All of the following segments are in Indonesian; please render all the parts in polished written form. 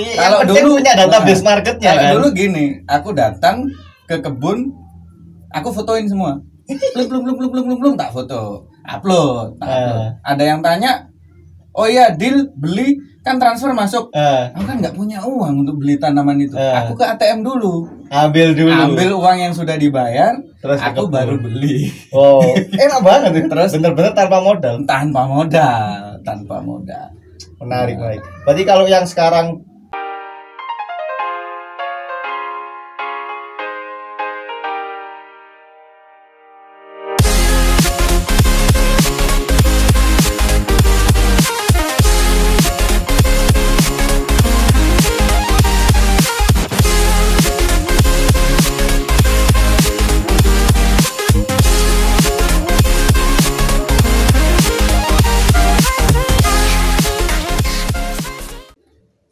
Kalau dulu punya database marketnya kan. Dulu gini, aku datang ke kebun, aku fotoin semua. Belum tak foto, upload. Ada yang tanya, oh iya deal beli kan transfer masuk. Aku kan nggak punya uang untuk beli tanaman itu. Aku ke ATM dulu. Ambil uang yang sudah dibayar, terus aku baru beli. Oh, enak banget. Terus bener-bener tanpa modal. Tanpa modal. Menarik, baik. Berarti kalau yang sekarang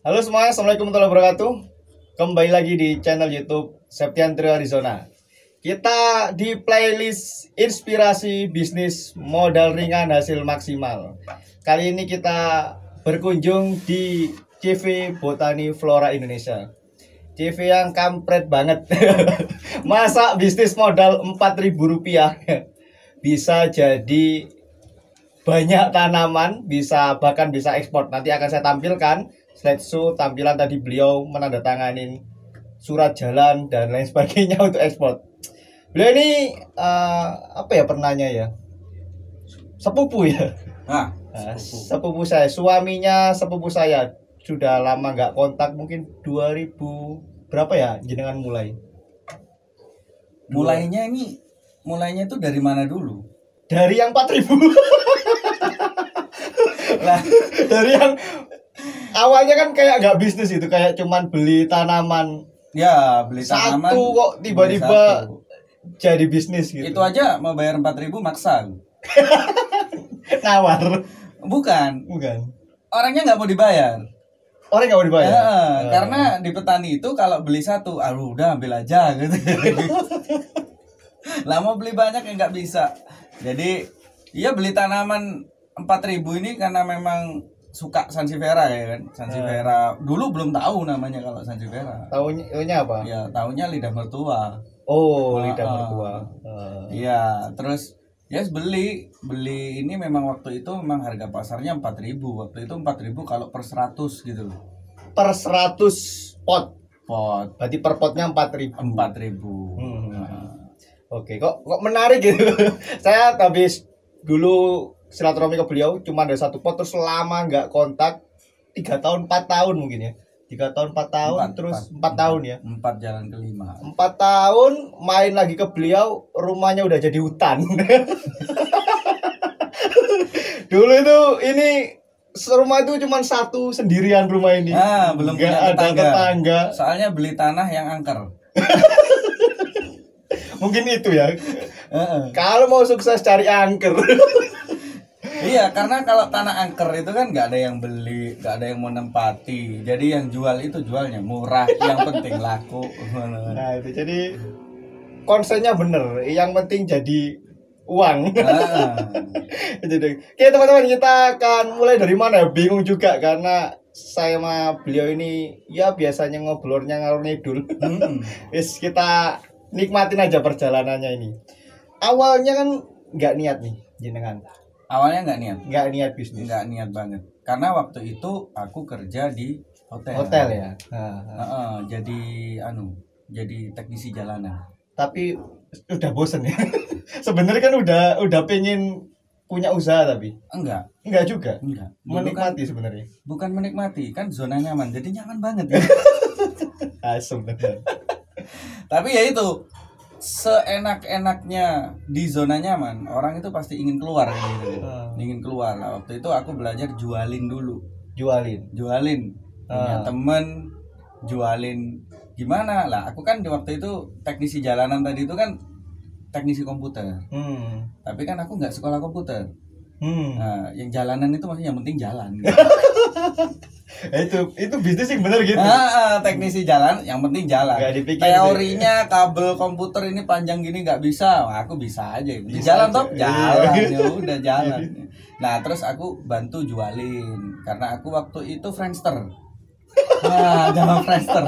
Halo semuanya, assalamualaikum warahmatullahi wabarakatuh. Kembali lagi di channel YouTube Septian Trio Arizona. Kita di playlist inspirasi bisnis modal ringan hasil maksimal. Kali ini kita berkunjung di CV Botani Flora Indonesia. CV yang kampret banget. Masa bisnis modal Rp4.000 bisa jadi banyak tanaman, bahkan bisa ekspor. Nanti akan saya tampilkan slideshow tampilan tadi beliau menandatangani surat jalan dan lain sebagainya untuk ekspor. Beliau ini pernahnya ya sepupu ya. Sepupu saya, suaminya sepupu saya. Sudah lama nggak kontak, mungkin 2000 berapa ya jenengan mulai? Mulainya itu dari mana dulu? Dari yang 4.000. Lah, dari yang awalnya kan kayak nggak bisnis itu, kayak cuman beli tanaman. Ya, beli tanaman. Satu kok tiba-tiba jadi bisnis gitu. Itu aja mau bayar 4.000 maksa. Nawar. Bukan. Orangnya nggak mau dibayar. Karena di petani itu kalau beli satu, udah ambil aja gitu. Lah mau beli banyak ya nggak bisa. Jadi, iya beli tanaman 4.000 ini karena memang suka Sansevieria ya kan. Sansevieria dulu belum tahu namanya kalau Sansevieria. Taunya apa? Ya, taunya lidah mertua. Oh, lidah mertua. Iya, terus beli ini memang waktu itu memang harga pasarnya 4.000. Waktu itu 4.000 kalau per 100 gitu loh. Per 100 pot. Berarti per potnya 4.000. Oke, kok menarik gitu. Saya habis dulu silaturahmi ke beliau, cuma ada satu pot, terus lama nggak kontak, 3 tahun 4 tahun mungkin ya, 3 tahun 4 tahun, terus 4 tahun ya, 4 jalan ke 5, 4 tahun main lagi ke beliau, rumahnya udah jadi hutan. Dulu itu ini rumah itu cuma satu sendirian rumah ini, belum nggak ada tetangga. Soalnya beli tanah yang angker. Mungkin itu ya. Kalau mau sukses cari angker. Iya, karena kalau tanah angker itu kan nggak ada yang beli, nggak ada yang mau nempati. Jadi yang jual itu jualnya murah, yang penting laku. Nah itu jadi konsepnya bener, yang penting jadi uang. Oke teman-teman, kita akan mulai dari mana ya? Bingung juga karena saya sama beliau ini ya biasanya ngobrolnya ngalor ngidul. Kita nikmatin aja perjalanannya ini. Awalnya kan nggak niat nih jenengan. Awalnya nggak niat bisnis. Nggak niat banget. Karena waktu itu aku kerja di hotel. Hotel ya. Jadi teknisi jalanan. Tapi udah bosen ya. Sebenarnya kan udah pengen punya usaha tapi. Enggak juga. Menikmati sebenarnya. Bukan menikmati, kan zona nyaman. Jadi nyaman banget ya. Asem bener. Tapi ya itu, seenak-enaknya di zona nyaman, orang itu pasti ingin keluar gitu. Ingin keluar. Nah, waktu itu aku belajar jualin dulu. Jualin. Punya temen jualin gimana lah. Aku kan di waktu itu teknisi jalanan tadi itu kan teknisi komputer. Tapi kan aku nggak sekolah komputer. Nah, yang jalanan itu maksudnya yang penting jalan. Gitu. itu bisnis yang bener gitu. Teknisi jalan yang penting jalan. Teorinya kabel komputer ini panjang gini nggak bisa. Aku bisa aja. Jalan top jalan. Ya udah jalan. Nah terus aku bantu jualin karena aku waktu itu Friendster. Zaman Friendster.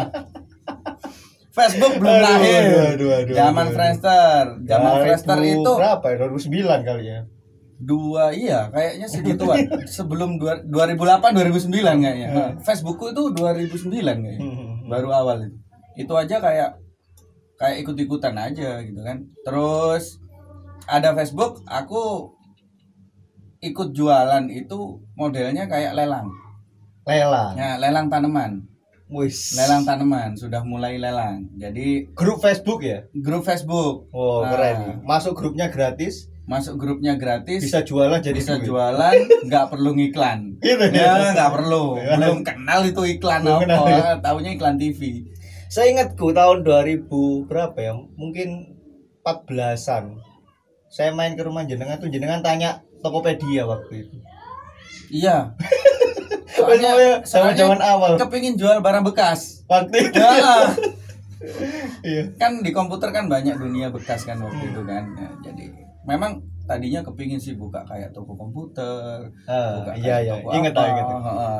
Facebook belum lahir. Zaman Friendster. Zaman Friendster itu berapa ya? 2009 kali ya. Kayaknya segituan. Sebelum 2008 2009 kayaknya. Facebookku itu 2009 kayaknya. Baru awal itu. Itu aja kayak ikut-ikutan aja gitu kan. Terus ada Facebook, aku ikut jualan itu modelnya kayak lelang. Ya, lelang tanaman. Lelang tanaman, sudah mulai lelang. Jadi grup Facebook ya? Grup Facebook. Oh, keren. Masuk grupnya gratis. Bisa jualan nggak perlu ngiklan. Gitu ya, nggak perlu. Belum kenal itu iklan apa, taunya iklan TV. Saya ingatku tahun 2000 berapa ya? Mungkin 14-an. Saya main ke rumah jenengan tuh, jenengan tanya Tokopedia waktu itu. Iya. Soalnya zaman awal kepingin jual barang bekas waktu itu. Iya. Kan di komputer kan banyak dunia bekas kan waktu itu kan. Ya, jadi memang tadinya kepingin sih buka kayak toko komputer. Ingat.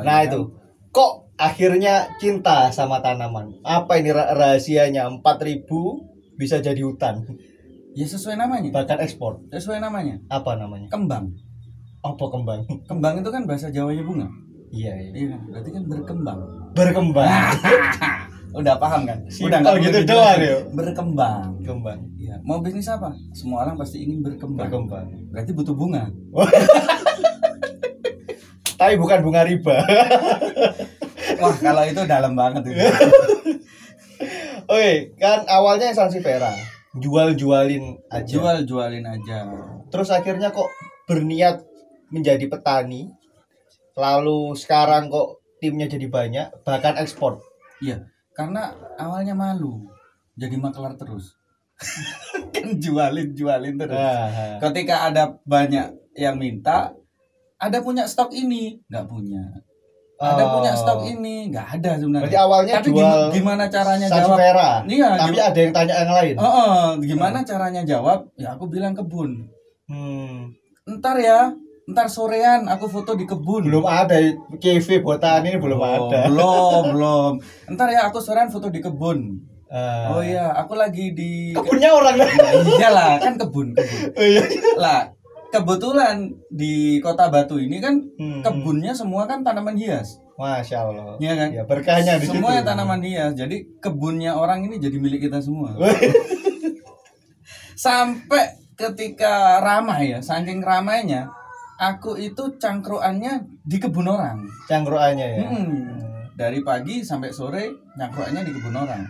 Nah itu kok akhirnya cinta sama tanaman. Apa ini rahasianya 4.000 bisa jadi hutan? Ya sesuai namanya. Bahkan ekspor. Sesuai namanya. Apa namanya? Kembang. Apa kembang? Kembang itu kan bahasa Jawanya bunga. Iya. Berarti kan berkembang. Udah paham kan? Udah nggak gitu doang ya. Berkembang. Iya. Mau bisnis apa? Semua orang pasti ingin berkembang. Berarti butuh bunga. Tapi bukan bunga riba. Wah, kalau itu dalam banget itu. Oke, kan awalnya Sansevieria jualin aja. Terus akhirnya kok berniat menjadi petani. Lalu sekarang kok timnya jadi banyak, bahkan ekspor. Iya, karena awalnya malu, jadi maklar terus. Kan jualin terus. Ketika ada banyak yang minta, ada punya stok ini, nggak punya. Ada punya stok ini, nggak ada sebenarnya. Berarti awalnya tapi jual gimana caranya Sansevieria. Iya, tapi ada yang tanya yang lain. Gimana caranya jawab? Ya aku bilang kebun. Ntar sorean aku foto di kebun. Belum ada KV botani ini belum ada. Belum. Ntar ya aku sorean foto di kebun. Oh iya, aku lagi di kebunnya orang lah. Iyalah, kan kebun. Lah, kebetulan di Kota Batu ini kan kebunnya semua kan tanaman hias. Masya Allah. Iya kan? Ya, berkahnya di semuanya situ. Tanaman hias. Jadi kebunnya orang ini jadi milik kita semua. Sampai ketika ramai ya, saking ramainya, aku itu cangkruannya di kebun orang. Cangkruannya ya. Dari pagi sampai sore cangkruannya di kebun orang.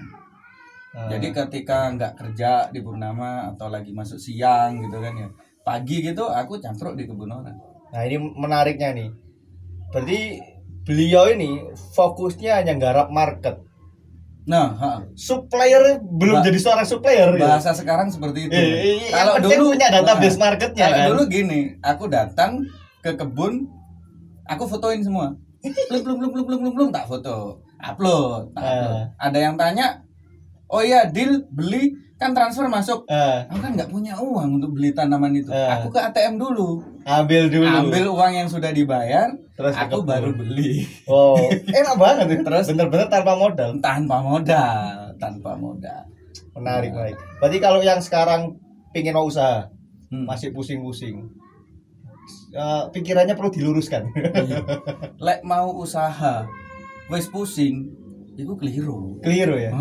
Jadi ketika nggak kerja di Purnama atau lagi masuk siang gitu kan ya, pagi gitu aku cangkruk di kebun orang. Nah ini menariknya nih. Berarti beliau ini fokusnya hanya nggarap market. Nah, supplier belum jadi seorang supplier. Bahasa sekarang seperti itu. Kalau dulu punya database marketnya kan. Dulu gini, aku datang ke kebun, aku fotoin semua. Belum tak foto, upload. Ada yang tanya, oh iya deal beli kan transfer masuk. Aku kan nggak punya uang untuk beli tanaman itu. Aku ke ATM dulu. Ambil uang yang sudah dibayar, terus aku baru beli. Oh, enak banget nih. Terus bener-bener tanpa modal. Tanpa modal. Menarik. Berarti kalau yang sekarang pingin mau usaha, masih pusing-pusing. Pikirannya perlu diluruskan. Lek mau usaha, wes pusing, itu keliru ya.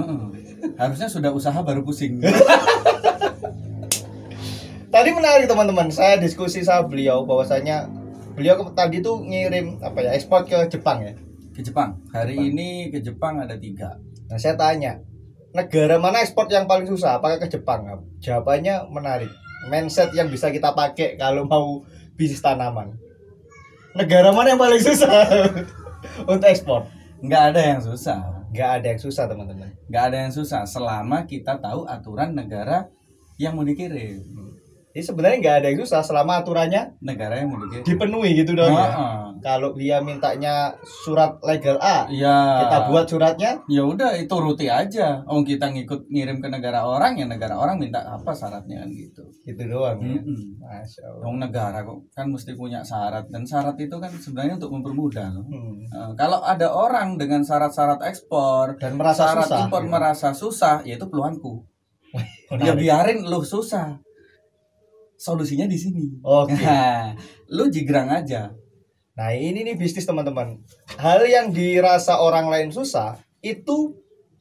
Harusnya sudah usaha baru pusing. Tadi menarik teman-teman, saya diskusi sama beliau bahwasanya beliau tadi tuh ngirim ekspor ke Jepang ya. Ke Jepang. Hari ini ke Jepang ada 3. Nah saya tanya, negara mana ekspor yang paling susah? Apakah ke Jepang? Jawabannya menarik. Mindset yang bisa kita pakai kalau mau bisnis tanaman. Negara mana yang paling susah untuk ekspor? Nggak ada yang susah. Nggak ada yang susah teman-teman. Nggak ada yang susah selama kita tahu aturan negara yang mau dikirim. Jadi sebenarnya nggak ada yang susah selama aturannya negara yang mau dipenuhi gitu dong ya. Kalau dia mintanya surat legal A, ya kita buat suratnya. Ya udah itu ruti aja. Oh kita ngikut ngirim ke negara orang ya negara orang minta apa syaratnya kan gitu. Gitu doang ya. Masya Allah. Negara kok kan mesti punya syarat dan syarat itu kan sebenarnya untuk mempermudah. Kalau ada orang dengan syarat-syarat ekspor dan merasa syarat susah, impor merasa susah, ya itu keluhanku. Ya biarin lu susah. Solusinya di sini. Oke. Lu jigrang aja. Nah, ini nih bisnis teman-teman. Hal yang dirasa orang lain susah itu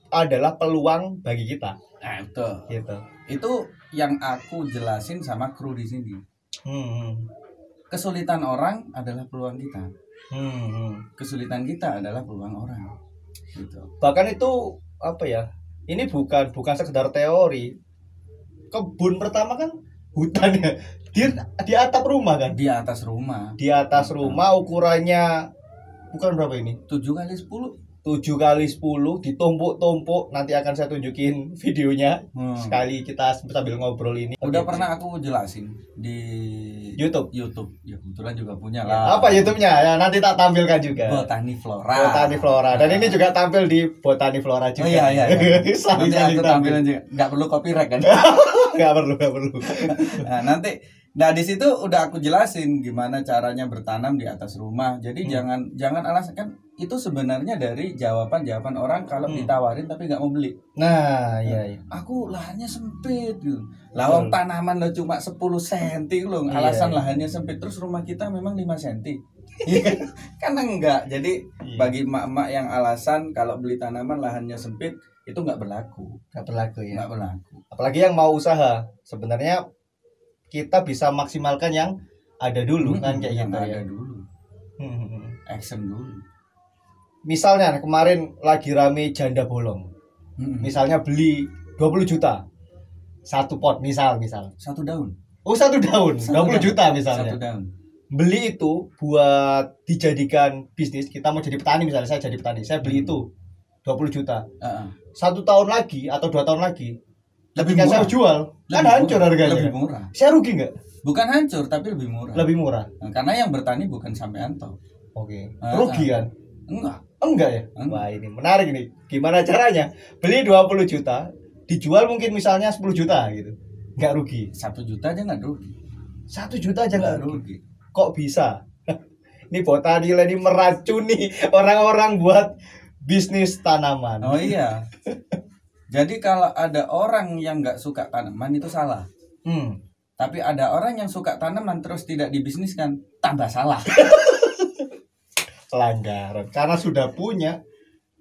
adalah peluang bagi kita. Nah, itu. Gitu. Itu yang aku jelasin sama kru di sini. Kesulitan orang adalah peluang kita. Kesulitan kita adalah peluang orang. Gitu. Bahkan itu apa ya? Ini bukan sekedar teori. Kebun pertama kan hutan ya, di atap rumah kan, di atas rumah ukurannya bukan berapa ini, 7x10 ditumpuk-tumpuk. Nanti akan saya tunjukin videonya sekali kita sambil ngobrol ini. Udah pernah aku jelasin di YouTube ya kebetulan juga punya lah. Apa YouTube-nya ya, nanti tak tampilkan juga. Botani Flora dan ini juga tampil di Botani Flora juga. Iya. Nanti aku tampilin juga, nggak perlu copyright kan. nggak perlu. Nah di situ udah aku jelasin gimana caranya bertanam di atas rumah. Jadi jangan alasan, kan itu sebenarnya dari jawaban orang kalau ditawarin tapi nggak mau beli. Nah iya. Aku lahannya sempit gitu. Lawang tanaman lo cuma 10 cm loh. Alasan lahannya sempit, terus rumah kita memang 5 cm. Kan enggak. Jadi bagi emak-emak yang alasan kalau beli tanaman lahannya sempit itu nggak berlaku. Nggak berlaku. Apalagi yang mau usaha, sebenarnya kita bisa maksimalkan yang ada dulu kan, kayak gitu ya. Ada dulu. Action dulu. Misalnya kemarin lagi rame janda bolong. Misalnya beli 20 juta. Satu pot misal. Satu daun. Oh, satu daun. 20 juta misalnya. Satu daun. Beli itu buat dijadikan bisnis. Kita mau jadi petani misalnya, saya jadi petani. Saya beli itu 20 juta. 1 tahun lagi atau 2 tahun lagi ketika saya jual, kan hancur harganya. Lebih murah. Saya rugi nggak? Bukan hancur, tapi lebih murah. Nah, karena yang bertani bukan sampean toh. Oke. Rugi kan? Enggak ya? Wah, ini menarik nih. Gimana caranya? Beli 20 juta, dijual mungkin misalnya 10 juta gitu. Nggak rugi. 1 juta aja nggak rugi. 1 juta aja nggak rugi. Kok bisa? Ini Botani ini meracuni orang-orang buat bisnis tanaman. Oh iya. Jadi kalau ada orang yang nggak suka tanaman itu salah. Tapi ada orang yang suka tanaman terus tidak dibisniskan, tambah salah. Pelanggaran. Karena sudah punya,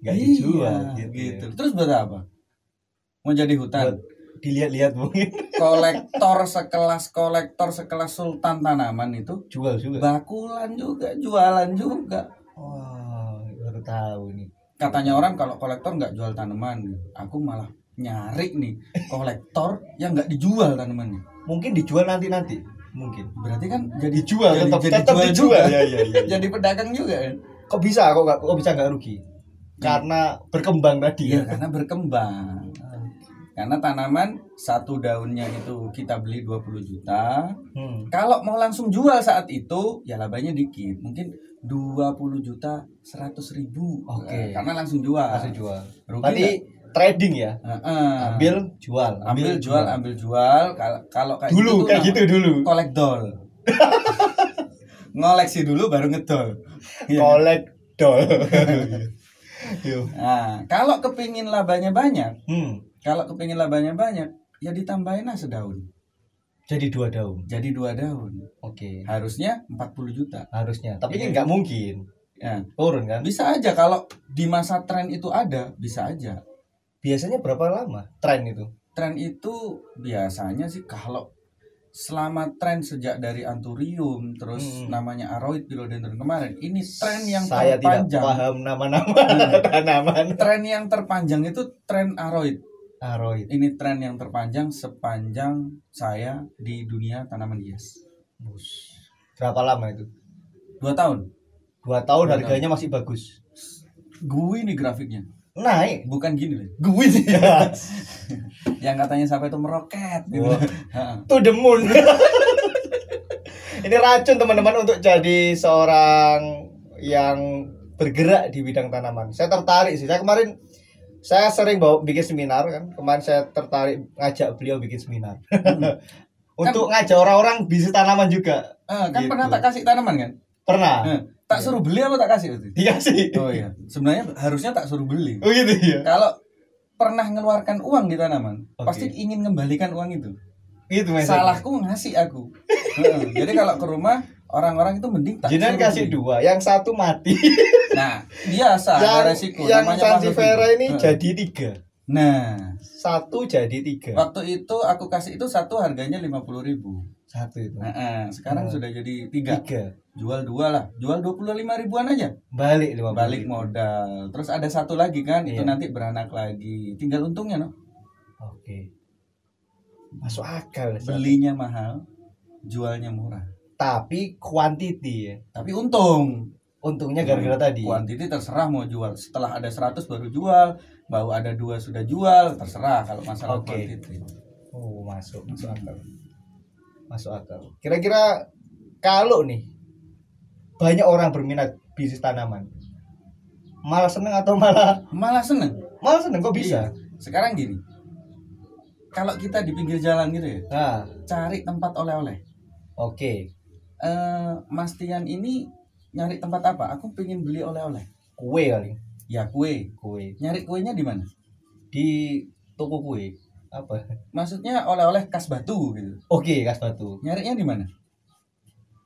nggak dijual. Gitu. Terus buat apa? Mau jadi hutan? Buat dilihat-lihat mungkin. Kolektor sekelas Sultan Tanaman itu jual juga. Bakulan juga, jualan juga. Wah, baru tahu nih. Katanya orang kalau kolektor nggak jual tanaman, aku malah nyari nih kolektor yang nggak dijual tanamannya. Mungkin dijual nanti. Mungkin. Berarti kan jadi jual, tetap dijual juga. Iya. Jadi pedagang juga kan. Kok bisa nggak rugi? Karena berkembang tadi. Ya, karena berkembang. Karena tanaman satu daunnya itu kita beli 20 juta. Kalau mau langsung jual saat itu, ya labanya dikit. Mungkin 20 juta 100.000. Oke. Karena langsung jual. Berarti trading ya. Ambil jual. Kalau kayak dulu gitu kayak gitu dulu. Kolek dol. Ngoleksi dulu baru ngedol. Kolek dol. Nah, kalau kepingin labanya banyak, ya ditambahin lah sedaun. Jadi 2 daun. Oke. Harusnya 40 juta. Tapi ini nggak mungkin. Ya. Turun kan? Bisa aja kalau di masa tren itu ada, bisa aja. Biasanya berapa lama tren itu? Tren itu biasanya sih kalau selama tren sejak dari Anthurium terus namanya Aroid Philodendron kemarin, ini tren yang saya terpanjang. Tidak paham nama-nama tanaman. Tren yang terpanjang itu tren Aroid. Ini tren yang terpanjang sepanjang saya di dunia tanaman hias. Berapa lama itu? 2 tahun. 2 tahun harganya masih bagus. Gue ini grafiknya. naik, bukan gini loh. Gue sih ya. Yang katanya sampai itu meroket gitu. To the moon. Ini racun teman-teman untuk jadi seorang yang bergerak di bidang tanaman. Saya tertarik sih. Saya sering bikin seminar kan. Kemarin saya tertarik ngajak beliau bikin seminar. Untuk ngajak orang-orang bisnis tanaman juga. Kan gitu. Pernah tak kasih tanaman kan? Pernah. Tak suruh beli apa tak kasih? Dikasih. Oh iya. Sebenarnya harusnya tak suruh beli. Oh gitu ya. Kalau pernah ngeluarkan uang di tanaman, pasti ingin mengembalikan uang itu. Gitu salahku ngasih aku. Jadi kalau ke rumah orang-orang itu mending tak jangan kasih dua, yang satu mati. Nah, biasa ada resiko. Yang sansevieria ini jadi 3. Nah, 1 jadi 3. Waktu itu aku kasih itu satu harganya 50.000. Satu itu. Sekarang sudah jadi 3. Jual 2 lah. Jual 25 ribuan aja. Balik modal. Terus ada satu lagi kan, itu nanti beranak lagi. Tinggal untungnya, no. Oke. Masuk akal. Belinya mahal, jualnya murah. Tapi quantity ya. Tapi untungnya gara-gara tadi. Quantity terserah mau jual. Setelah ada 100 baru jual, baru ada 2 sudah jual, terserah kalau masalah quantity. Oh, masuk akal. Masuk akal. Kira-kira kalau nih banyak orang berminat bisnis tanaman, malah seneng atau malah seneng? Malah seneng kok bisa? Iya. Sekarang gini. Kalau kita di pinggir jalan gitu ya, cari tempat oleh-oleh. Oke. Mas Tian ini nyari tempat apa? Aku pengen beli oleh-oleh. Kue kali. Ya kue. Nyari kuenya di mana? Di toko kue. Apa? Maksudnya oleh-oleh khas Batu gitu. Oke, khas Batu. Nyarinya di mana?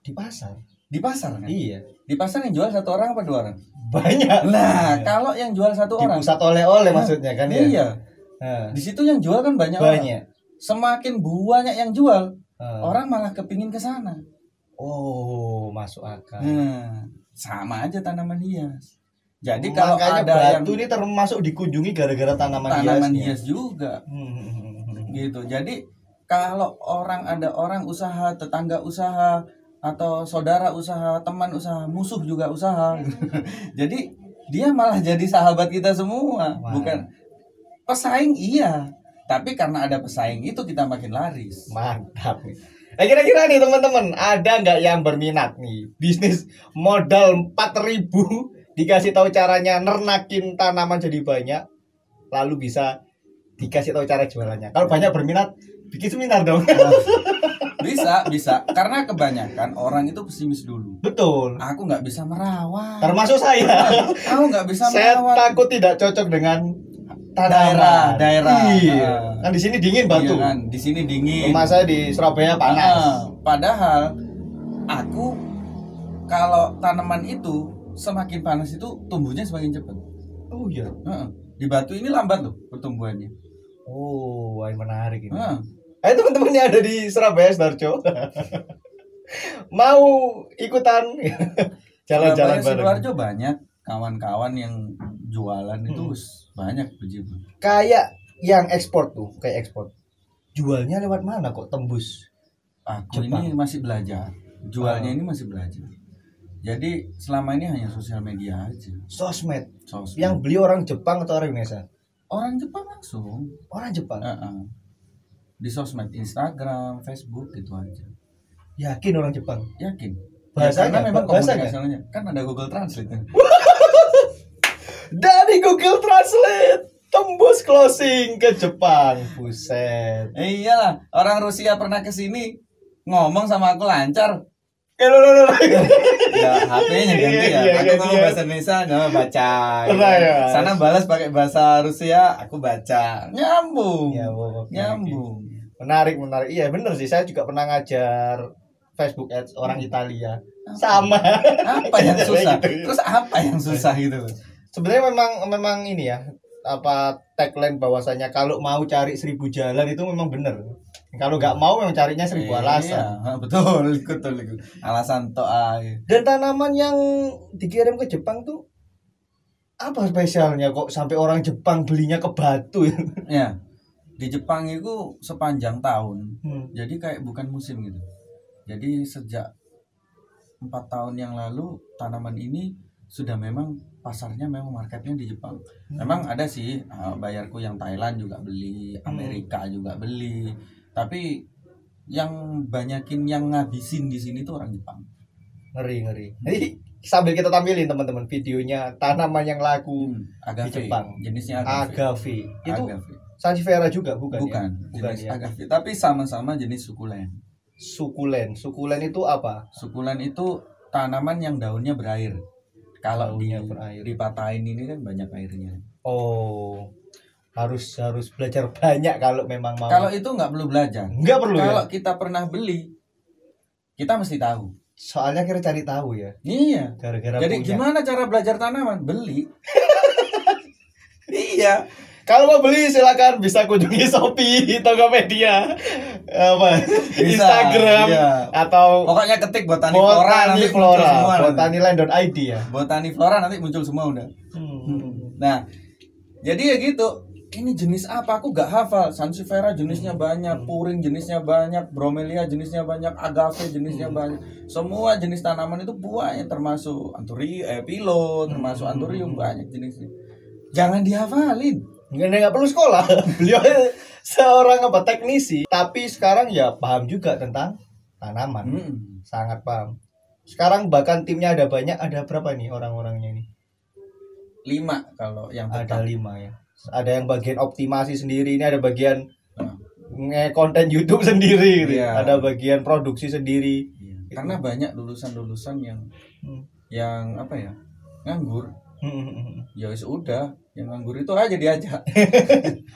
Di pasar. Di pasar kan? Iya. Di pasar yang jual 1 orang apa 2 orang? Banyak. Nah, kalau yang jual 1 orang. Di pusat oleh-oleh maksudnya kan ya? Iya. Di situ yang jual kan banyak orang. Semakin banyak yang jual, orang malah kepingin ke sana. Oh, masuk akal. Sama aja tanaman hias. Jadi kalau ada Batu ini termasuk dikunjungi gara-gara tanaman hias juga. Gitu. Jadi kalau ada orang usaha, tetangga usaha, atau saudara usaha, teman usaha, musuh juga usaha. Jadi dia malah jadi sahabat kita semua. Bukan pesaing iya, tapi karena ada pesaing itu kita makin laris. Mantap nih. Nah, kira-kira nih teman-teman, ada nggak yang berminat nih bisnis modal 4.000 dikasih tahu caranya nernakin tanaman jadi banyak, lalu bisa dikasih tahu cara jualannya. Kalau banyak berminat, bikin seminar dong. Bisa. Karena kebanyakan orang itu pesimis dulu. Betul. Aku nggak bisa merawat. Termasuk saya. Aku nggak bisa merawat. Saya takut tidak cocok dengan daerah. Iya. Kan di sini dingin Batu. Iya kan, di sini dingin. Rumah saya di Surabaya panas. Padahal aku kalau tanaman itu semakin panas itu tumbuhnya semakin cepat. Oh iya. Di Batu ini lambat loh pertumbuhannya. Oh, menarik ini. Ayo teman-teman yang ada di Surabaya, Sidoarjo. Mau ikutan jalan-jalan bareng. Sidoarjo banyak kawan-kawan yang jualan itu banyak begitu. Kayak yang ekspor tuh, jualnya lewat mana kok tembus? Aku ini masih belajar. Jualnya ini masih belajar. Jadi selama ini hanya sosial media aja. Sosmed. Yang beli orang Jepang atau orang Indonesia? Orang Jepang langsung. Orang Jepang. Di sosmed, Instagram, Facebook gitu aja. Yakin orang Jepang? Yakin. Bahasanya memang komunikasinya kan ada Google Translate. Dari Google Translate tembus closing ke Jepang. Buset. Iyalah, orang Rusia pernah ke sini ngomong sama aku lancar. Ya, HP-nya ganti ya. Aku ngomong bahasa Indonesia, baca. Sana balas pakai bahasa Rusia, aku baca. Nyambung. Menarik. Iya bener sih, saya juga pernah ngajar Facebook Ads orang Italia. Sama. Apa yang susah? Terus apa yang susah gitu? Sebenarnya memang ini ya, tagline bahwasanya kalau mau cari 1000 jalan itu memang bener. Kalau nggak mau memang carinya 1000 alasan. Iya, betul. Alasan toa. Dan tanaman yang dikirim ke Jepang tuh apa spesialnya kok sampai orang Jepang belinya ke Batu ya? Ya. Di Jepang itu sepanjang tahun. Jadi kayak bukan musim gitu. Jadi sejak 4 tahun yang lalu tanaman ini sudah memang pasarnya memang marketnya di Jepang. Memang ada sih bayarku yang Thailand juga beli, Amerika juga beli. Tapi yang banyakin yang ngabisin di sini tuh orang Jepang. Ngeri. Jadi sambil kita tampilin teman-teman videonya tanaman yang laku agave, di Jepang. Jenisnya agave. Itu agave. Sansevieria juga bukan jenis ya? agave, tapi sama-sama jenis sukulen. Sukulen itu apa? Sukulen itu tanaman yang daunnya berair. Kalau dipatahin ini kan banyak airnya. Oh, harus belajar banyak kalau memang mau. Kalau itu nggak perlu belajar. Nggak perlu. Kalau kita pernah beli, kita mesti tahu. Soalnya kita cari tahu ya. Iya. Gara-gara. Jadi punya. Gimana cara belajar tanaman? Beli. Iya. Kalau mau beli silakan bisa kunjungi Shopee, Tokopedia, Instagram, iya. Atau pokoknya ketik Botani Flora nanti muncul semua. Botaniland.id ya. Botani Flora nanti muncul semua udah. Nah, jadi ya gitu. Ini jenis apa? Aku gak hafal. Sansevieria jenisnya banyak, puring jenisnya banyak, bromelia jenisnya banyak, agave jenisnya banyak. Semua jenis tanaman itu buahnya termasuk pilo, termasuk anthurium, banyak jenisnya. Jangan dihafalin. Nggak perlu sekolah. Beliau seorang teknisi, tapi sekarang ya paham juga tentang tanaman. Sangat paham. Sekarang bahkan timnya ada banyak. Ada berapa nih orang-orangnya ini? 5 kalau yang tetap. Ada 5 ya. Ada yang bagian optimasi sendiri, ini ada bagian konten YouTube sendiri gitu. Yeah. Ada bagian produksi sendiri. Karena banyak lulusan-lulusan yang apa ya? Nganggur. Ya udah, yang nganggur itu aja diajak.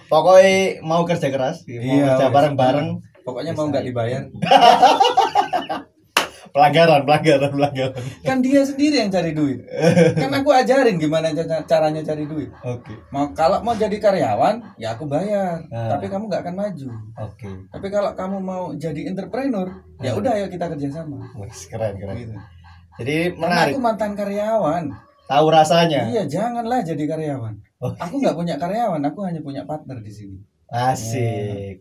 Pokoknya mau kerja keras, mau kerja bareng-bareng. Pokoknya mau nggak dibayar. pelanggaran. Kan dia sendiri yang cari duit. Kan aku ajarin gimana caranya cari duit. Oke. Kalau mau jadi karyawan, ya aku bayar. Tapi kamu nggak akan maju. Oke. Tapi kalau kamu mau jadi entrepreneur, ya udah ayo kita kerjasama. Keren. Gitu. Jadi Karena menarik. aku mantan karyawan. Tahu rasanya. Iya, janganlah jadi karyawan. Aku nggak punya karyawan, aku hanya punya partner di sini. Asik.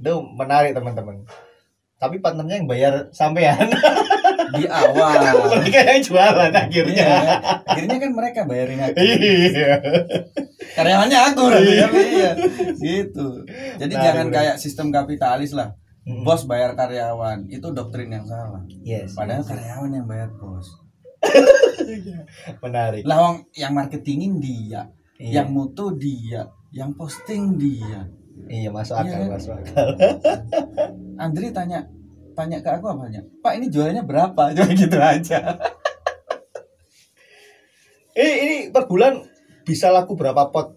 Itu menarik teman-teman. Tapi partnernya yang bayar sampean di awal. Mereka yang jualan akhirnya. Iya, akhirnya kan mereka bayarin aku. Iya. Karyawannya aku. Iya. Gitu. Jadi jangan kayak sistem kapitalis lah. Bos bayar karyawan, itu doktrin yang salah. Yes. Padahal karyawan yang bayar bos. Menarik. Lah yang marketingin dia, yang mutu dia, yang posting dia. Iya, masuk akal. Andri tanya ke aku apanya? Pak, ini jualnya berapa? Cuma gitu aja. Ini per bulan bisa laku berapa pot?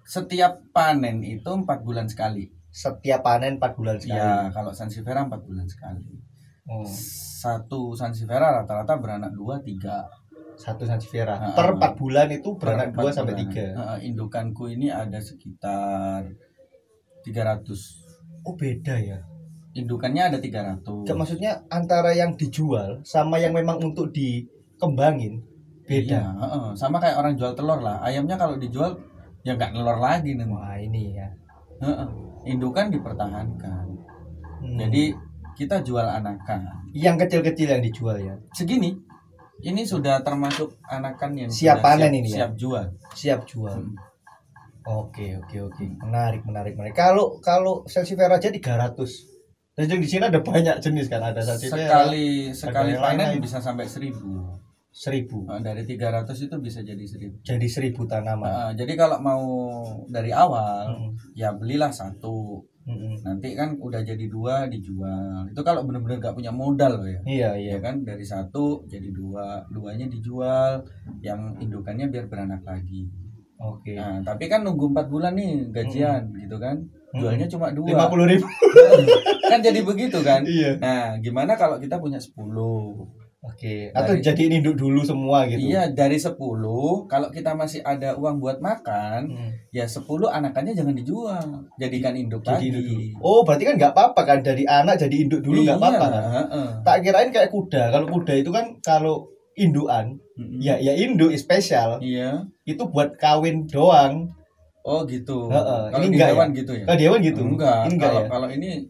Setiap panen itu 4 bulan sekali. Setiap panen 4 bulan sekali. Ya, kalau Sansevieria 4 bulan sekali. Satu Sansevieria rata-rata beranak 2-3. Satu Sansevieria per 4 bulan itu beranak 2-3. Indukanku ini ada sekitar 300. Oh, beda ya. Indukannya ada 300. Maksudnya antara yang dijual sama yang memang untuk dikembangin beda. Iya, sama kayak orang jual telur lah. Ayamnya kalau dijual ya nggak telur lagi nih. Wah, ini ya. Indukan dipertahankan. Jadi kita jual anakan. Yang kecil-kecil yang dijual ya. Segini. Ini sudah termasuk anakan yang siap panen ini siap ya. Jual. Siap jual. Oke. Menarik. Kalau Sansevieria aja 300. Dan di sini ada banyak jenis kan, ada Sansevieria. Sekali panen bisa sampai 1.000. 1.000. Dari 300 itu bisa jadi 1.000. Jadi 1.000 tanaman. Jadi kalau mau dari awal, ya belilah 1. Nanti kan udah jadi 2 dijual. Itu kalau benar-benar gak punya modal loh ya. Iya kan, dari 1 jadi 2, 2-nya dijual, yang indukannya biar beranak lagi. Oke. Nah, tapi kan nunggu 4 bulan nih gajian gitu kan. Jualnya cuma 2. 50.000. Kan jadi begitu kan. Iya. Nah, gimana kalau kita punya 10? Oke. Atau jadi induk dulu semua gitu. Iya, dari 10 kalau kita masih ada uang buat makan, ya 10 anakannya jangan dijual. Jadikan induk lagi. Oh, berarti kan nggak apa-apa kan, dari anak jadi induk dulu nggak apa-apa kan. Tak kirain kayak kuda. Kalau kuda itu kan kalau induan, ya induk spesial. Iya. Itu buat kawin doang. Oh gitu. Kalau ini di hewan gitu ya? Kalau di hewan gitu. Enggak. Ya? Kalau ini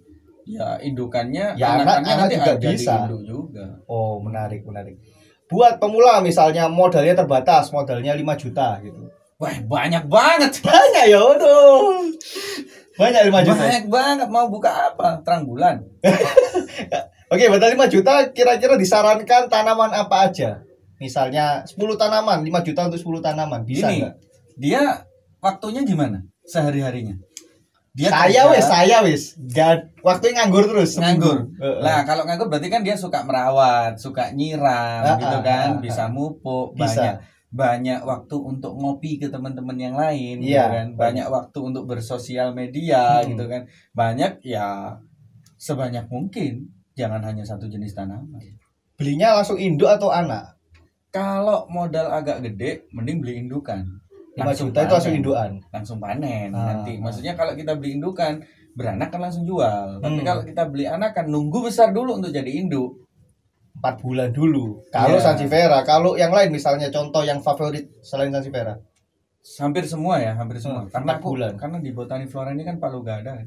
ya indukannya, ya anakannya nanti juga jadi bisa. induk juga. Oh, menarik. buat pemula misalnya modalnya terbatas, modalnya 5 juta gitu. Wah, banyak banget. Banyak ya, aduh. Banyak 5 juta. Banyak banget, mau buka apa? Terang bulan. Oke, modal 5 juta kira-kira disarankan tanaman apa aja? Misalnya 10 tanaman, 5 juta untuk 10 tanaman. Bisa enggak? Dia waktunya gimana? Sehari-harinya? Dia saya wis. Waktunya nganggur terus. Nganggur. Lah, kalau nganggur berarti kan dia suka merawat, suka nyiram gitu kan, bisa mupuk, banyak waktu untuk ngopi ke teman-teman yang lain gitu kan. Banyak waktu untuk bersosial media gitu kan. Banyak ya sebanyak mungkin, jangan hanya satu jenis tanaman. Belinya langsung induk atau anak? Kalau modal agak gede mending beli indukan. 5 juta itu langsung indukan. Langsung panen nanti. Maksudnya kalau kita beli indukan, beranak kan langsung jual. Tapi kalau kita beli anak kan nunggu besar dulu untuk jadi induk. 4 bulan dulu. Kalau Sansevieria, kalau yang lain misalnya contoh yang favorit selain Sansevieria. Hampir semua ya, hampir semua. Karena di Botani Flora ini kan palu gak ada.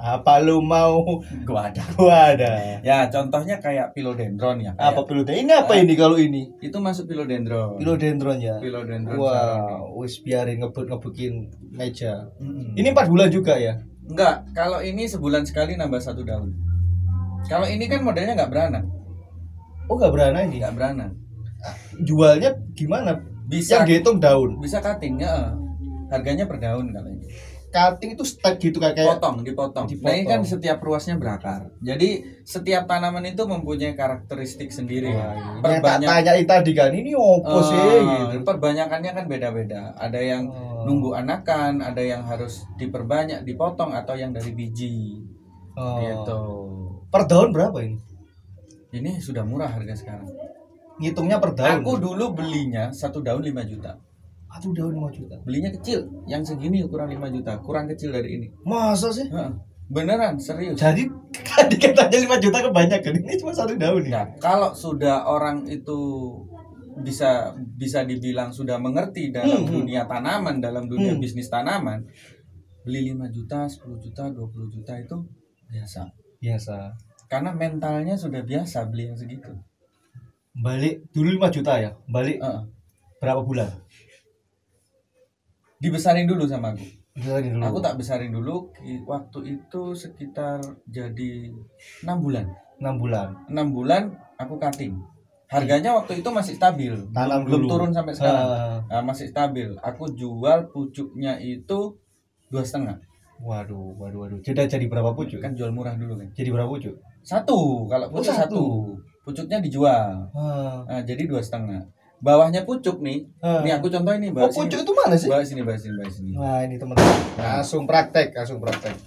Apa lu mau? Gua ada. Ya, contohnya kayak philodendron ya. Apa philodendron? Ini apa ini kalau ini? Itu masuk philodendron. Philodendron ya. Philodendron. Wah, wis biarin ngebukin meja. Ini 4 bulan juga ya? Enggak, kalau ini sebulan sekali nambah 1 daun. Kalau ini kan modelnya nggak beranak. Oh, nggak beranak ini? Nggak beranak. Jualnya gimana? Bisa yang dihitung daun. Bisa cutting ya. Harganya per daun kalau ini. Cutting itu stack gitu kayak dipotong. Nah, ini kan setiap ruasnya berakar. Jadi setiap tanaman itu mempunyai karakteristik sendiri. Yang tak tanyain tadi kan ini opo sih gitu. Perbanyakannya kan beda-beda. Ada yang nunggu anakan, ada yang harus diperbanyak, dipotong atau yang dari biji. Gitu. Per daun berapa ini? Ini sudah murah harga sekarang. Ngitungnya per daun. Aku dulu belinya 1 daun 5 juta. 1 daun 5 juta. Belinya kecil, yang segini ukuran 5 juta, kurang kecil dari ini. Masa sih? Beneran, serius. Jadi katanya 5 juta kebanyakan, ini cuma 1 daun ya. Nah, kalau sudah orang itu bisa dibilang sudah mengerti dalam dunia tanaman, dalam dunia bisnis tanaman, beli 5 juta, 10 juta, 20 juta itu biasa. Karena mentalnya sudah biasa beli yang segitu. Balik dulu 5 juta ya? Balik berapa bulan? Dibesarin dulu sama aku. Aku tak besarin dulu. Waktu itu sekitar jadi 6 bulan. 6 bulan aku cutting. Harganya waktu itu masih stabil. Belum turun sampai sekarang. Masih stabil. Aku jual pucuknya itu 2,5. Waduh. Jadi berapa pucuk? Kan jual murah dulu kan. Jadi berapa pucuk? 1. Kalau pucuk 1. Pucuknya dijual. Jadi 2,5. Bawahnya pucuk nih. Nih aku contoh ini, Mbak. Pucuk itu mana sih? Bahas sini. Nah, ini teman-teman. Langsung praktek.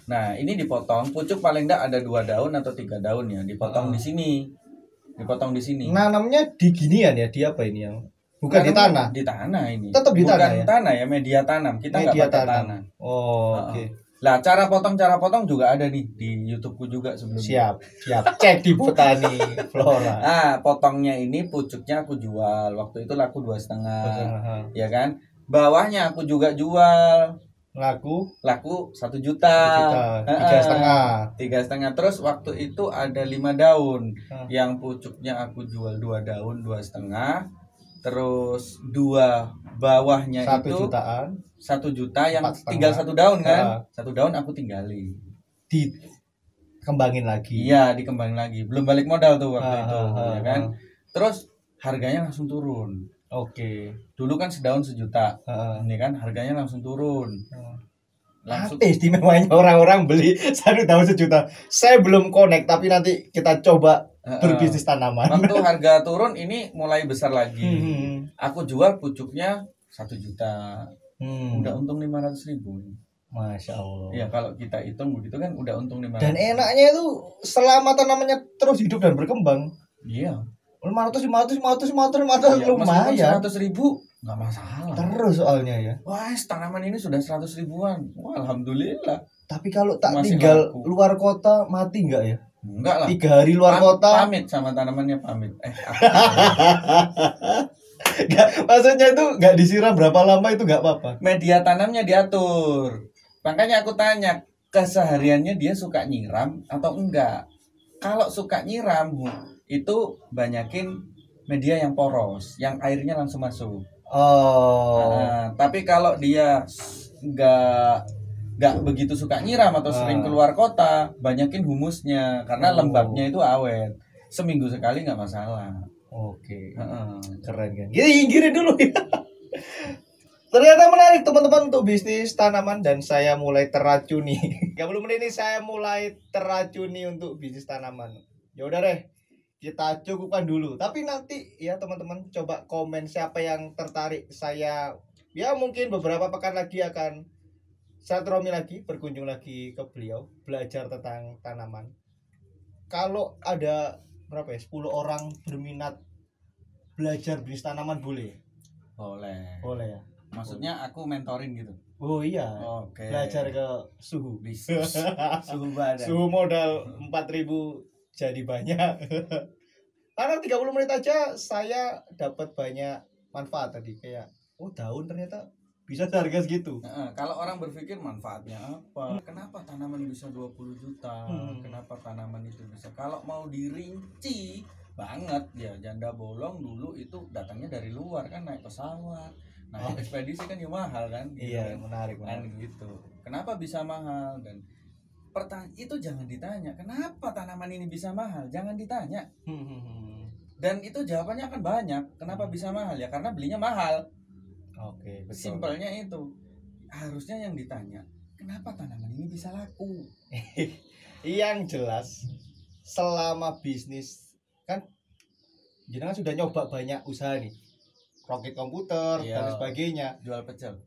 Nah, ini dipotong. Pucuk paling enggak ada 2 daun atau 3 daun ya. Dipotong di sini. Nanamnya di ginian ya, di apa ini yang? Bukan di tanah. Di tanah ini. Tetap di tanah ya. Bukan tanah ya, media tanam. Kita enggak pakai tanah. Oh, oke. Lah, cara potong juga ada nih di YouTube-ku juga sebelumnya. Siap. Cek di Botani Flora. Potongnya ini pucuknya aku jual. Waktu itu laku 2,5. Ya kan? Bawahnya aku juga jual. Laku 1 juta. 3,5. Terus waktu itu ada 5 daun. Yang pucuknya aku jual 2 daun 2,5. Terus 2 bawahnya 1 itu jutaan. 1 juta yang tinggal 1 daun kan. 1 daun aku tinggalin. Dikembangin lagi. Iya, dikembangin lagi. Belum balik modal tuh waktu itu, ya kan. Terus harganya langsung turun. Oke. Dulu kan sedaun 1 juta. Ini kan harganya langsung turun. Langsung. Istimewanya orang-orang beli 1 daun 1 juta. Saya belum connect, tapi nanti kita coba berbisnis tanaman. Waktu harga turun ini mulai besar lagi. Aku jual pucuknya 1 juta. Udah untung 500.000. Masya Allah. Ya kalau kita hitung begitu kan udah untung 500. Dan enaknya itu selama tanamannya terus hidup dan berkembang. Iya. 500 ya, lumayan. 100.000 nggak masalah. Terus soalnya ya. Wah, tanaman ini sudah 100 ribuan. Wah, alhamdulillah. Tapi kalau tak masih tinggal luar kota mati nggak ya? Enggak lah. 3 hari luar kota. Pamit sama tanamannya pamit. Gak, maksudnya itu nggak disiram berapa lama itu nggak apa-apa. Media tanamnya diatur. Makanya aku tanya, kesehariannya dia suka nyiram atau enggak? Kalau suka nyiram, itu banyakin media yang poros, yang airnya langsung masuk. Tapi kalau dia nggak begitu suka nyiram atau sering keluar kota, banyakin humusnya karena lembabnya itu awet. Seminggu sekali nggak masalah. Oke. Keren kan. Giring dulu ya. Ternyata menarik teman-teman untuk bisnis tanaman dan saya mulai teracuni. 30 menit ini saya mulai teracuni untuk bisnis tanaman. Ya udah deh, kita cukupkan dulu. Tapi nanti ya teman-teman coba komen siapa yang tertarik. Saya ya mungkin beberapa pekan lagi akan silaturahmi lagi, berkunjung lagi ke beliau, belajar tentang tanaman. Kalau ada berapa ya? 10 orang berminat belajar bisnis tanaman boleh? Boleh ya. Maksudnya aku mentorin gitu. Oh iya. Oke. Belajar ke suhu. Suhu badan. Suhu modal 4.000 jadi banyak. Karena 30 menit aja saya dapat banyak manfaat tadi, kayak daun ternyata bisa harga segitu. Kalau orang berpikir manfaatnya apa? Kenapa tanaman bisa 20 juta? Kenapa tanaman itu bisa? Kalau mau dirinci banget ya, janda bolong dulu itu datangnya dari luar kan, naik pesawat. Nah, ekspedisi kan ya mahal kan? Iya, menarik. Kan gitu. Kenapa bisa mahal? Dan itu jangan ditanya, kenapa tanaman ini bisa mahal? Jangan ditanya. Dan itu jawabannya akan banyak. Kenapa bisa mahal? Ya karena belinya mahal. Oke, betul. Simpelnya itu. Harusnya yang ditanya, kenapa tanaman ini bisa laku? Yang jelas selama bisnis kan jenengan sudah nyoba banyak usaha nih. Roket komputer dan sebagainya. Jual pecel.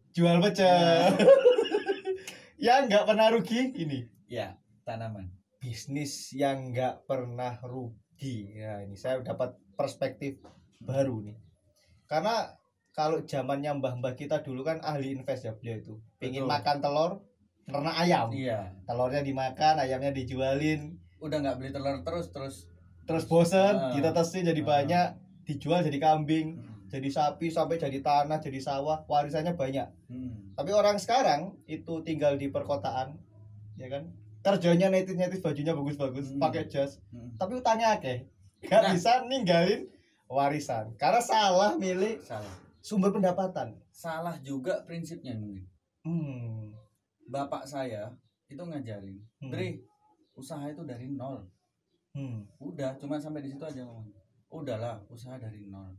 Yang nggak pernah rugi ini. Ya, tanaman. Bisnis yang nggak pernah rugi. Ya, ini saya dapat perspektif baru nih. Karena kalau zamannya mbah-mbah kita dulu kan ahli invest ya beliau itu. Pengen makan telur, ternak ayam. Iya. Telurnya dimakan, ayamnya dijualin. Udah nggak beli telur terus bosen, kita tesin jadi banyak, dijual jadi kambing. Jadi sapi, sampai jadi tanah, jadi sawah, warisannya banyak. Tapi orang sekarang itu tinggal di perkotaan, ya kan? Kerjanya netis-netis, bajunya bagus-bagus, pakai jas. Tapi utangnya gak bisa ninggalin warisan. Karena salah milih sumber pendapatan. Salah juga prinsipnya mungkin. Bapak saya itu ngajarin, Dri, usaha itu dari nol. Udah, cuma sampai di situ aja ngomong. Udahlah, usaha dari nol.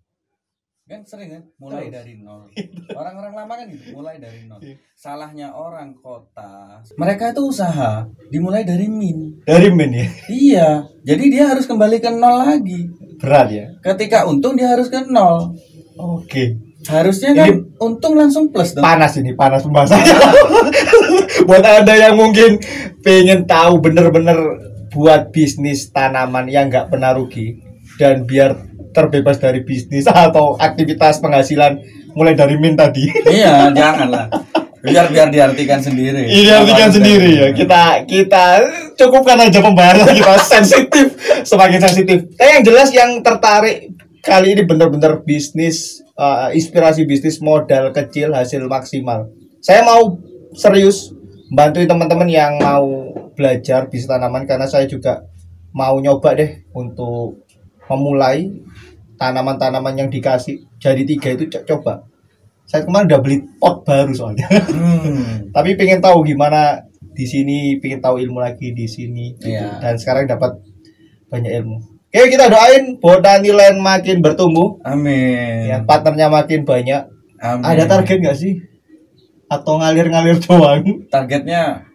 Kan sering kan mulai dari nol. Orang-orang lama kan gitu, mulai dari nol. Salahnya orang kota, mereka itu usaha dimulai dari min ya. Iya, jadi dia harus kembali ke nol lagi. Berat ya. Ketika untung dia harus ke nol. Oke. Harusnya kan ini untung langsung plus dong. Panas pembahasannya. Buat Anda yang mungkin pengen tahu bener-bener buat bisnis tanaman yang nggak pernah rugi dan biar terbebas dari bisnis atau aktivitas penghasilan mulai dari min tadi. Iya, janganlah. Biar diartikan sendiri. Diartikan sendiri ya. Kita cukupkan aja pembahasan kita sensitif, semakin sensitif. Yang jelas yang tertarik kali ini benar-benar bisnis, inspirasi bisnis modal kecil hasil maksimal. Saya mau serius bantuin teman-teman yang mau belajar bisnis tanaman karena saya juga mau nyoba deh untuk memulai tanaman-tanaman yang dikasih jadi 3 itu coba. Saya kemarin udah beli pot baru soalnya. Tapi pengen tahu gimana di sini, pengen tahu ilmu lagi di sini. Gitu. Dan sekarang dapat banyak ilmu. Oke, kita doain Botani Land makin bertumbuh. Amin. Ya, partnernya makin banyak. Amin. Ada target nggak sih? Atau ngalir-ngalir doang? Targetnya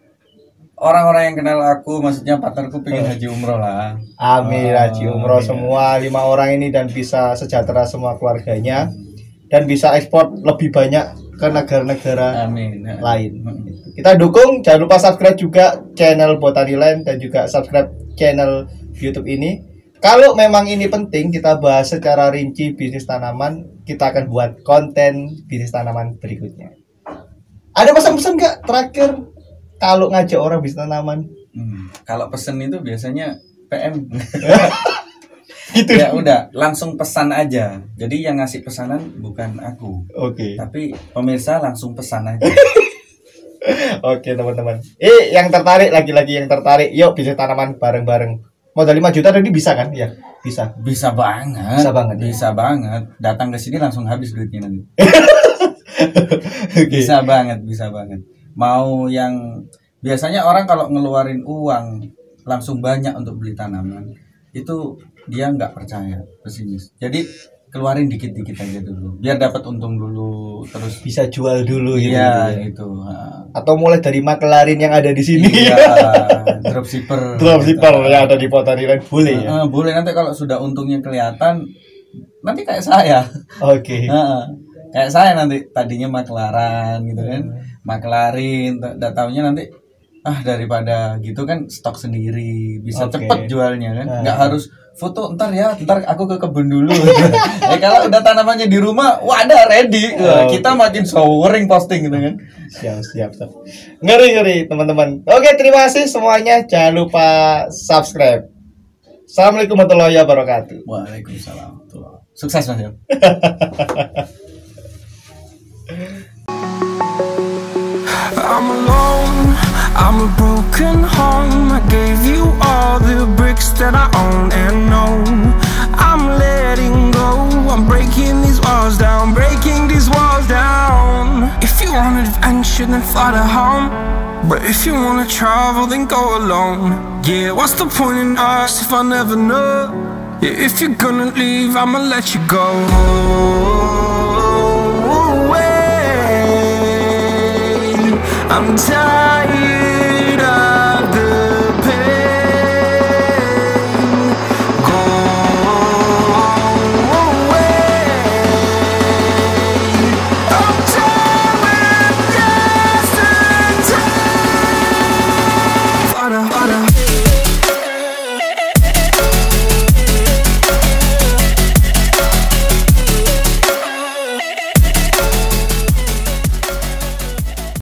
orang-orang yang kenal aku, maksudnya partnerku pengen haji umroh lah. Amin, haji umroh semua 5 orang ini dan bisa sejahtera semua keluarganya dan bisa ekspor lebih banyak ke negara-negara lain. Kita dukung, jangan lupa subscribe juga channel Botani Land dan juga subscribe channel YouTube ini. Kalau memang ini penting kita bahas secara rinci bisnis tanaman, kita akan buat konten bisnis tanaman berikutnya. Ada pesan-pesan nggak terakhir kalau ngajak orang bisnis tanaman? Kalau pesen itu biasanya PM. Gitu. Ya udah, langsung pesan aja. Jadi yang ngasih pesanan bukan aku. Oke. Tapi pemirsa langsung pesan aja. Oke, teman-teman. Yang tertarik lagi-lagi yang tertarik, yuk bisnis tanaman bareng-bareng. Modal 5 juta tadi bisa kan? Ya, bisa. Bisa banget. Bisa banget. Bisa banget. Datang ke sini langsung habis duitnya nanti. Okay. Bisa banget. Mau yang biasanya orang kalau ngeluarin uang langsung banyak untuk beli tanaman, itu dia nggak percaya, pesimis. Jadi keluarin dikit-dikit aja dulu, biar dapat untung dulu, terus bisa jual dulu gitu. Iya, gitu. Atau mulai dari makelarin yang ada di sini. Iya, dropshipper gitu. Yang ada di Potari Land boleh ya. Boleh, nanti kalau sudah untungnya kelihatan, nanti kayak saya. Oke. Kayak saya nanti tadinya makelaran gitu kan, makelarin, taunya nanti daripada gitu kan stok sendiri, bisa cepet jualnya kan, nggak harus foto ntar aku ke kebun dulu. Kalau udah tanamannya di rumah, wadah ready, kita makin showering posting gitu kan. Siap. Ngeri teman-teman. Oke, terima kasih semuanya. Jangan lupa subscribe. Assalamualaikum warahmatullahi wabarakatuh. Waalaikumsalam. Sukses Mas. I'm alone, I'm a broken home. I gave you all the bricks that I own and know. I'm letting go, I'm breaking these walls down, breaking these walls down. If you want adventure, then fly to home. But if you wanna travel, then go alone. Yeah, what's the point in us if I never know? Yeah, if you're gonna leave, I'ma let you go. I'm tired